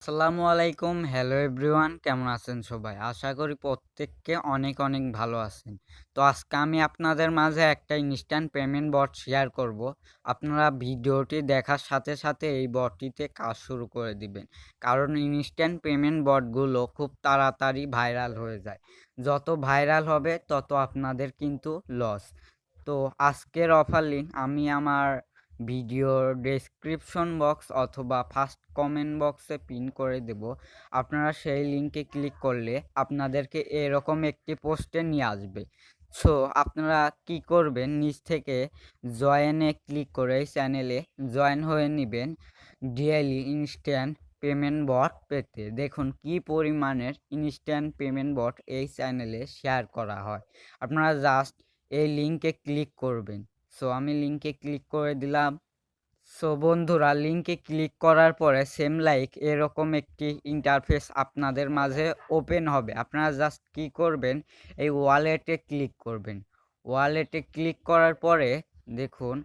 আসসালামু আলাইকুম। Hello everyone, কেমন আছেন সবাই? আশা করি প্রত্যেককে অনেক অনেক ভালো আছেন। তো আজকে আমি আপনাদের মাঝে একটা ইনস্ট্যান্ট পেমেন্ট বট শেয়ার করব। আপনারা ভিডিওটি দেখার সাথে সাথে এই বটটিতে কাজ শুরু করে দিবেন। কারণ ইনস্ট্যান্ট পেমেন্ট বটগুলো খুব তাড়াতাড়ি ভাইরাল হয়ে যায়। যত ভাইরাল হবে তত আপনাদের কিন্তু লস। তো আজকের অফার লিঙ্ক আমি আমার ভিডিওর ডেসক্রিপশন বক্স অথবা ফার্স্ট কমেন্ট বক্সে পিন করে দেব। আপনারা সেই লিঙ্কে ক্লিক করলে আপনাদেরকে এরকম একটি পোস্টে নিয়ে আসবে। সো আপনারা কি করবেন, নিচ থেকে জয়েনে ক্লিক করে এই চ্যানেলে জয়েন হয়ে নেবেন ডেইলি ইনস্ট্যান্ট পেমেন্ট বট পেতে। দেখুন কি পরিমাণের ইনস্ট্যান্ট পেমেন্ট বট এই চ্যানেলে শেয়ার করা হয়। আপনারা জাস্ট এই লিঙ্কে ক্লিক করবেন। সো আমি লিঙ্কে ক্লিক করে দিলাম। সো বন্ধুরা, লিঙ্কে ক্লিক করার পরে সেম লাইক এরকম একটি ইন্টারফেস আপনাদের মাঝে ওপেন হবে। আপনারা জাস্ট কি করবেন, এই ওয়ালেটে ক্লিক করবেন। ওয়ালেটে ক্লিক করার পরে দেখুন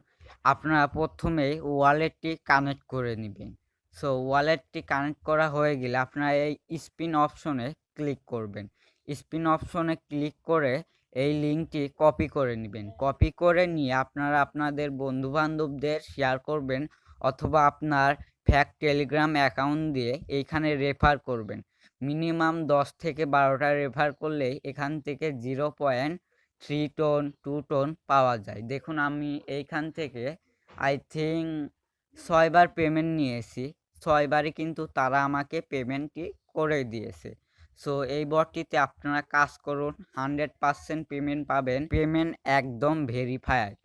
আপনারা প্রথমেই ওয়ালেটটি কানেক্ট করে নেবেন। সো ওয়ালেটটি কানেক্ট করা হয়ে গেলে আপনারা এই স্পিন অপশনে ক্লিক করবেন। স্পিন অপশনে ক্লিক করে এই লিঙ্কটি কপি করে নেবেন। কপি করে নিয়ে আপনারা আপনাদের বন্ধুবান্ধবদের শেয়ার করবেন অথবা আপনার ফ্যাক টেলিগ্রাম অ্যাকাউন্ট দিয়ে এইখানে রেফার করবেন। মিনিমাম 10 থেকে 12টা রেফার করলেই এখান থেকে 0.3 টোন 2 টোন পাওয়া যায়। দেখুন আমি এইখান থেকে আই থিঙ্ক 6 বার পেমেন্ট নিয়েছি। 6 বারই কিন্তু তারা আমাকে পেমেন্টটি করে দিয়েছে। সো এই বটটিতে আপনারা কাজ করুন, 100% পেমেন্ট পাবেন। পেমেন্ট একদম ভেরিফাইড।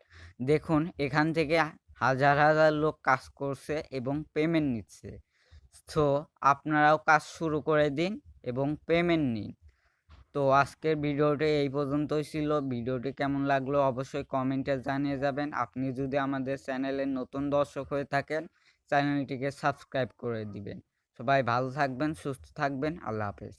দেখুন এখান থেকে হাজার হাজার লোক কাজ করছে এবং পেমেন্ট নিচ্ছে। সো আপনারাও কাজ শুরু করে দিন এবং পেমেন্ট নিন। তো আজকের ভিডিওটি এই পর্যন্তই ছিল। ভিডিওটি কেমন লাগলো অবশ্যই কমেন্টে জানিয়ে যাবেন। আপনি যদি আমাদের চ্যানেলের নতুন দর্শক হয়ে থাকেন, চ্যানেলটিকে সাবস্ক্রাইব করে দিবেন। সবাই ভালো থাকবেন, সুস্থ থাকবেন। আল্লাহ হাফেজ।